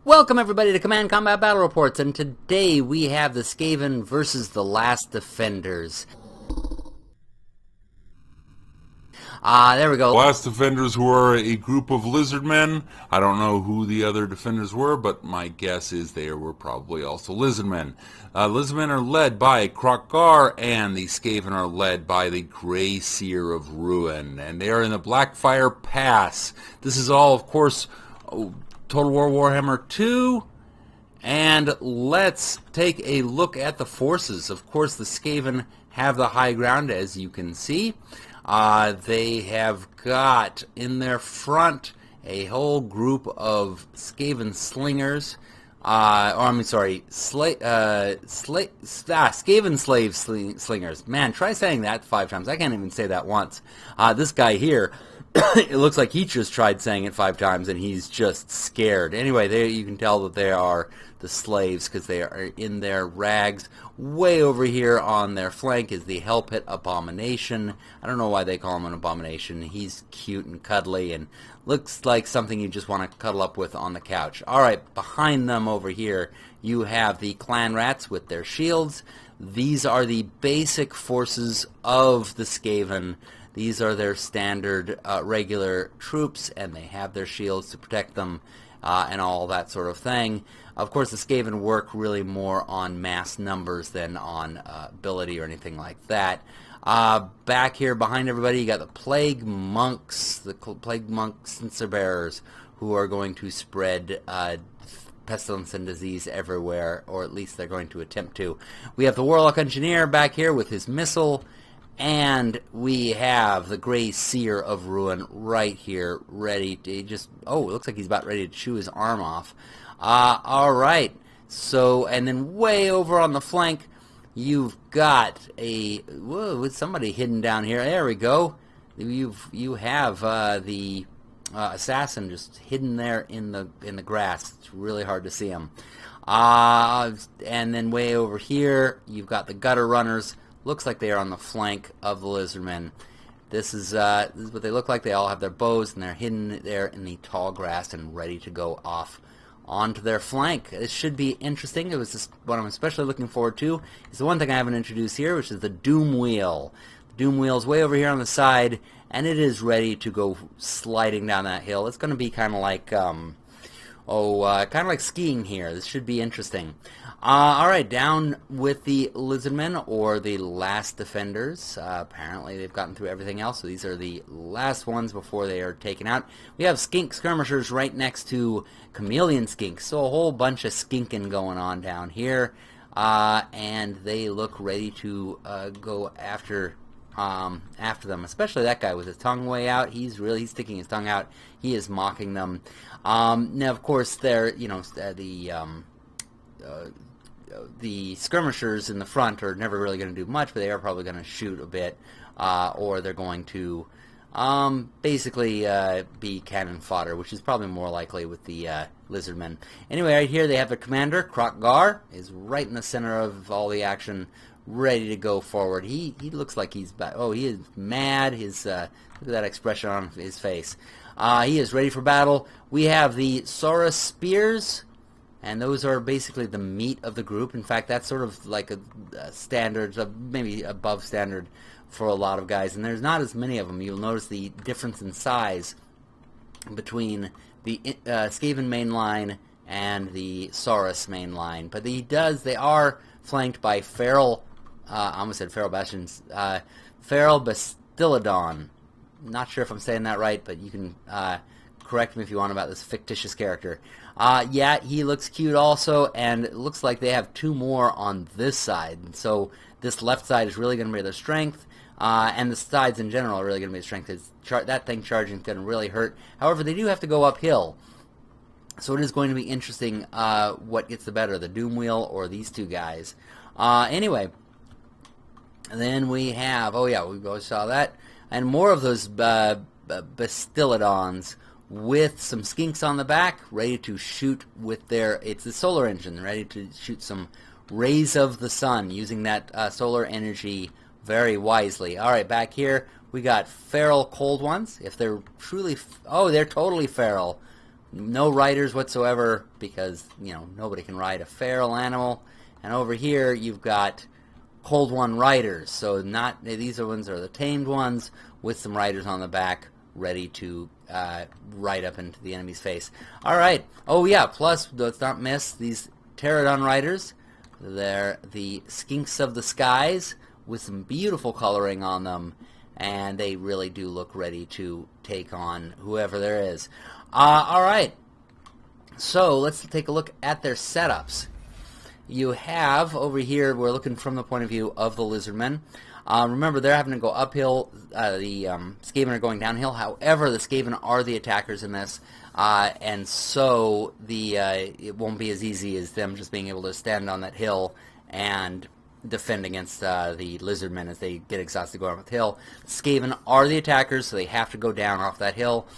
Welcome everybody to Command Combat Battle Reports, and today we have the Skaven versus the Last Defenders. There we go. Last Defenders were a group of lizardmen. I don't know who the other defenders were, but my guess is they were probably also lizardmen. Lizardmen are led by Kroq-Gar, and the Skaven are led by the Grey Seer of Ruin, and they are in the Blackfire Pass. This is all, of course, Total War Warhammer 2, and let's take a look at the forces. Of course, the Skaven have the high ground, as you can see. They have got in their front a whole group of Skaven slingers, Skaven slave slingers. Man, try saying that 5 times. I can't even say that once. This guy here, it looks like he just tried saying it 5 times and he's just scared. Anyway, you can tell that they are the slaves because they are in their rags. Way over here on their flank is the Hell Pit Abomination. I don't know why they call him an abomination. He's cute and cuddly and looks like something you just want to cuddle up with on the couch. Alright, behind them over here you have the Clan Rats with their shields. These are the basic forces of the Skaven. These are their standard regular troops, and they have their shields to protect them and all that sort of thing. Of course, the Skaven work really more on mass numbers than on ability or anything like that. Back here behind everybody, you got the Plague Monks, Censer Bearers, who are going to spread pestilence and disease everywhere, or at least they're going to attempt to. We have the Warlock Engineer back here with his missile. And we have the Grey Seer of Ruin right here, ready to just... Oh, it looks like he's about ready to chew his arm off. Alright. So, and then way over on the flank, you've got a... Whoa, with somebody hidden down here. There we go. You have the assassin just hidden there in the grass. It's really hard to see him. And then way over here, you've got the Gutter Runners. Looks like they are on the flank of the lizardmen. This is what they look like. They all have their bows, and they're hidden there in the tall grass and ready to go off onto their flank. This should be interesting. It was just what I'm especially looking forward to. Is the one thing I haven't introduced here, which is the Doom Wheel. The Doom Wheel is way over here on the side, and it is ready to go sliding down that hill. It's going to be kind of like skiing here. This should be interesting. Alright, down with the lizardmen, or the Last Defenders. Apparently they've gotten through everything else, so these are the last ones before they are taken out. We have skink skirmishers right next to chameleon skinks, so a whole bunch of skinking going on down here. And they look ready to go after them, especially that guy with his tongue way out. He's sticking his tongue out. He is mocking them. Now, of course, they're, the skirmishers in the front are never really going to do much, but they are probably going to shoot a bit, or they're going to basically be cannon fodder, which is probably more likely with the lizardmen. Anyway, right here they have their commander, Kroq-Gar, is right in the center of all the action, ready to go forward. He looks like he's back. Oh, he is mad. His look at that expression on his face. He is ready for battle. We have the Saurus Spears, and those are basically the meat of the group. In fact, that's sort of like a standard, maybe above standard for a lot of guys, and there's not as many of them. You'll notice the difference in size between the Skaven main line and the Saurus main line. But they are flanked by Feral, I almost said Feral Bastions, Feral Bastillodon. Not sure if I'm saying that right, but you can correct me if you want about this fictitious character. Yeah, he looks cute also, and it looks like they have 2 more on this side. And so this left side is really going to be their strength, and the sides in general are really going to be their strength. That thing charging is going to really hurt. However, they do have to go uphill. So it is going to be interesting what gets the better, the Doom Wheel or these 2 guys. Anyway, then we have, oh yeah, we both saw that, and more of those Bastillodons with some skinks on the back, ready to shoot with it's the solar engine, ready to shoot some rays of the sun, using that solar energy very wisely. Alright, back here, we got feral cold ones. If they're truly, oh, they're totally feral. No riders whatsoever because, nobody can ride a feral animal. And over here you've got Cold One riders. So these ones are the tamed ones with some riders on the back ready to ride up into the enemy's face. Alright. Oh yeah, plus, let's not miss these pterodon riders. They're the skinks of the skies with some beautiful coloring on them, and they really do look ready to take on whoever there is. Alright, so let's take a look at their setups. You have, over here, we're looking from the point of view of the lizardmen. Remember, they're having to go uphill. The Skaven are going downhill. However, the Skaven are the attackers in this, and so it won't be as easy as them just being able to stand on that hill and defend against the lizardmen as they get exhausted going up the hill. The Skaven are the attackers, so they have to go down off that hill.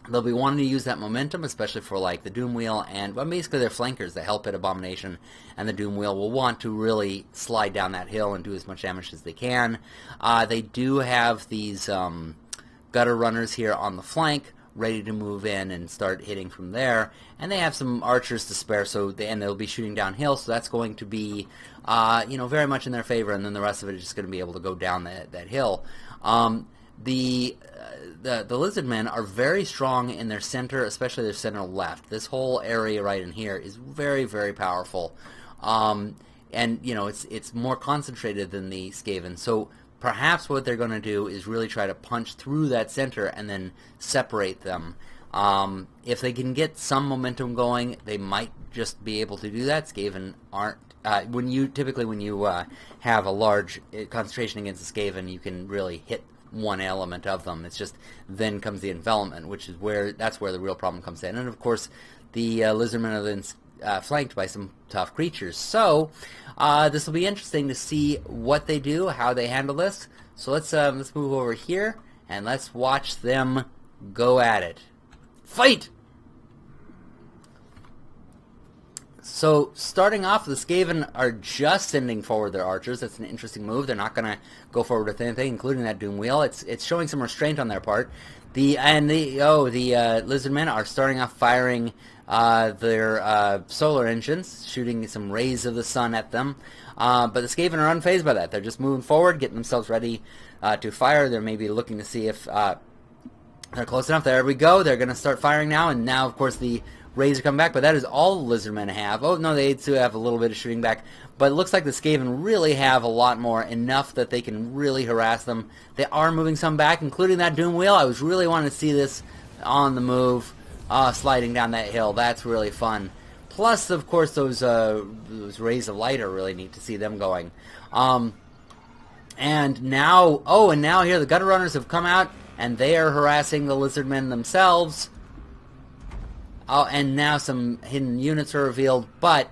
They'll be wanting to use that momentum, especially for like the Doom Wheel, and basically their flankers, the Hell Pit Abomination and the Doom Wheel will want to really slide down that hill and do as much damage as they can. They do have these gutter runners here on the flank, ready to move in and start hitting from there, and they have some archers to spare, and they'll be shooting downhill, so that's going to be very much in their favor, and then the rest of it is just going to be able to go down that hill. The lizardmen are very strong in their center, especially their center left. This whole area right in here is very, very powerful, and it's more concentrated than the Skaven. So perhaps what they're going to do is really try to punch through that center and then separate them. If they can get some momentum going, they might just be able to do that. Skaven aren't. When you have a large concentration against a Skaven, you can really hit one element of them. It's just then comes the envelopment, which is where the real problem comes in. And of course, the lizardmen are then flanked by some tough creatures. So this will be interesting to see what they do, how they handle this. So let's move over here and let's watch them go at it. Fight! So, starting off, the Skaven are just sending forward their archers. That's an interesting move. They're not going to go forward with anything, including that Doom Wheel. It's showing some restraint on their part. The lizardmen are starting off firing their solar engines, shooting some rays of the sun at them. But the Skaven are unfazed by that. They're just moving forward, getting themselves ready to fire. They're maybe looking to see if they're close enough. There we go. They're going to start firing now, and now, of course, the rays are coming back, but that is all the lizardmen have. Oh, no, they do have a little bit of shooting back, but it looks like the Skaven really have a lot more, enough that they can really harass them. They are moving some back, including that Doom Wheel. I was really wanting to see this on the move, sliding down that hill. That's really fun. Plus, of course, those rays of light are really neat to see them going. And now here the gutter runners have come out, and they are harassing the lizardmen themselves. Oh, and now some hidden units are revealed, but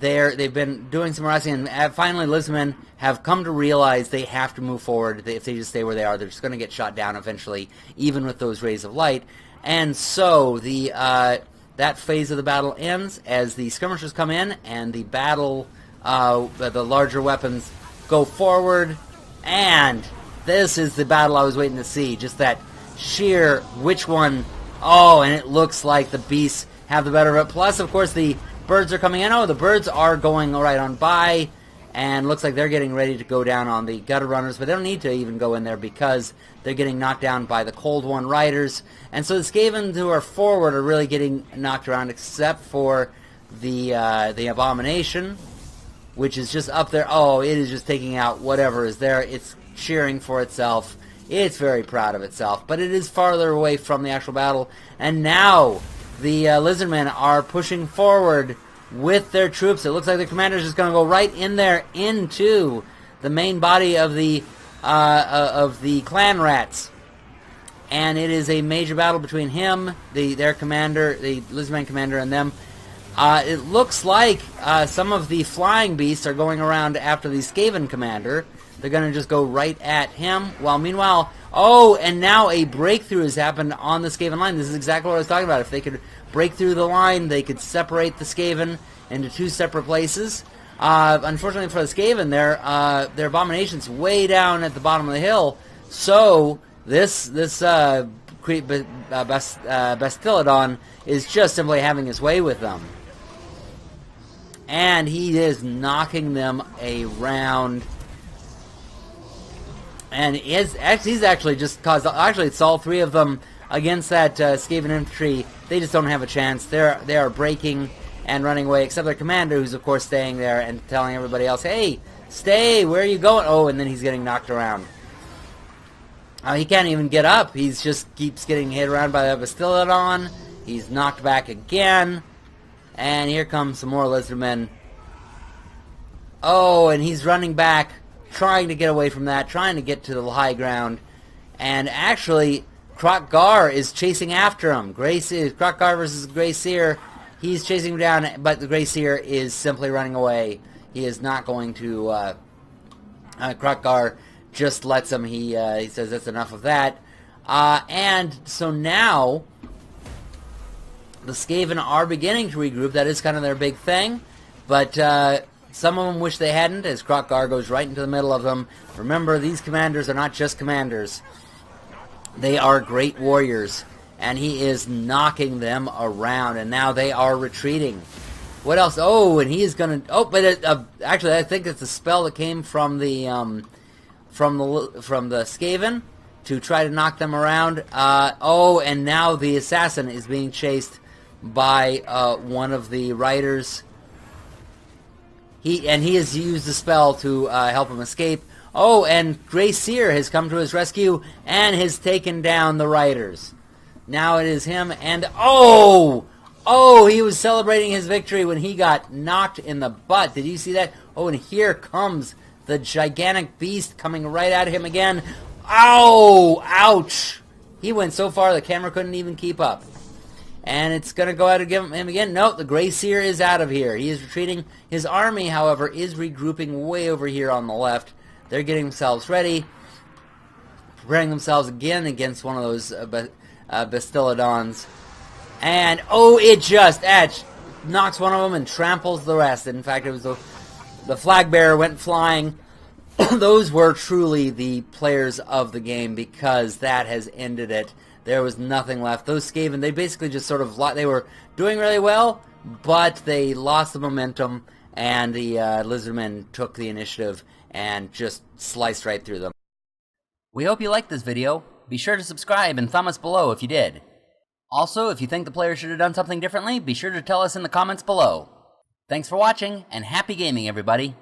they've been doing some harassing, and finally lizardmen have come to realize they have to move forward. If they just stay where they are, they're just going to get shot down eventually, even with those rays of light. And so that phase of the battle ends as the skirmishers come in, and the battle, the larger weapons go forward, and this is the battle I was waiting to see. Just that sheer which one. Oh, and it looks like the beasts have the better of it. Plus, of course, the birds are coming in. Oh, the birds are going right on by, and looks like they're getting ready to go down on the gutter runners, but they don't need to even go in there because they're getting knocked down by the Cold One riders. And so the Skaven who are forward are really getting knocked around, except for the Abomination, which is just up there. Oh, it is just taking out whatever is there. It's cheering for itself. It's very proud of itself, but it is farther away from the actual battle. And now the lizardmen are pushing forward with their troops. It looks like the commander is just going to go right in there into the main body of the clan rats. And it is a major battle between him, their commander, the lizardman commander, and them. It looks like some of the flying beasts are going around after the Skaven commander. They're going to just go right at him. While meanwhile, and now a breakthrough has happened on the Skaven line. This is exactly what I was talking about. If they could break through the line, they could separate the Skaven into two separate places. Unfortunately for the Skaven, their Abomination's way down at the bottom of the hill. So this Bastillodon is just simply having his way with them. And he is knocking them around. And he's actually just caused... Actually, it's all three of them against that Skaven infantry. They just don't have a chance. They are breaking and running away, except their commander, who's, of course, staying there and telling everybody else, hey, stay, where are you going? Oh, and then he's getting knocked around. He can't even get up. He just keeps getting hit around by the Bastillodon. He's knocked back again. And here comes some more lizardmen. Oh, and he's running back, trying to get away from that, trying to get to the high ground. And actually, Krokgar is chasing after him. Krokgar versus Grey Seer. He's chasing him down, but the Grey Seer is simply running away. He is not going to... Krokgar just lets him. He says that's enough of that. And so now... the Skaven are beginning to regroup. That is kind of their big thing. But some of them wish they hadn't, as Krokgar goes right into the middle of them. Remember, these commanders are not just commanders. They are great warriors. And he is knocking them around. And now they are retreating. What else? Oh, and he is going to... Oh, but actually, I think it's a spell that came from the Skaven to try to knock them around. Oh, and now the assassin is being chased by one of the riders. He has used the spell to help him escape. Oh, and Grey Seer has come to his rescue and has taken down the riders. Now it is him and... Oh, he was celebrating his victory when he got knocked in the butt. Did you see that? Oh, and here comes the gigantic beast coming right at him again. Ow! Ouch! He went so far the camera couldn't even keep up. And it's going to go out and give him again. No, the Grey Seer is out of here. He is retreating. His army, however, is regrouping way over here on the left. They're getting themselves ready. Preparing themselves again against one of those Bastillodons. And, oh, it just knocks one of them and tramples the rest. In fact, it was the flag bearer went flying. Those were truly the players of the game, because that has ended it. There was nothing left. Those Skaven, they basically just sort of... They were doing really well, but they lost the momentum, and the lizardmen took the initiative and just sliced right through them. We hope you liked this video. Be sure to subscribe and thumb us below if you did. Also, if you think the player should have done something differently, be sure to tell us in the comments below. Thanks for watching, and happy gaming, everybody!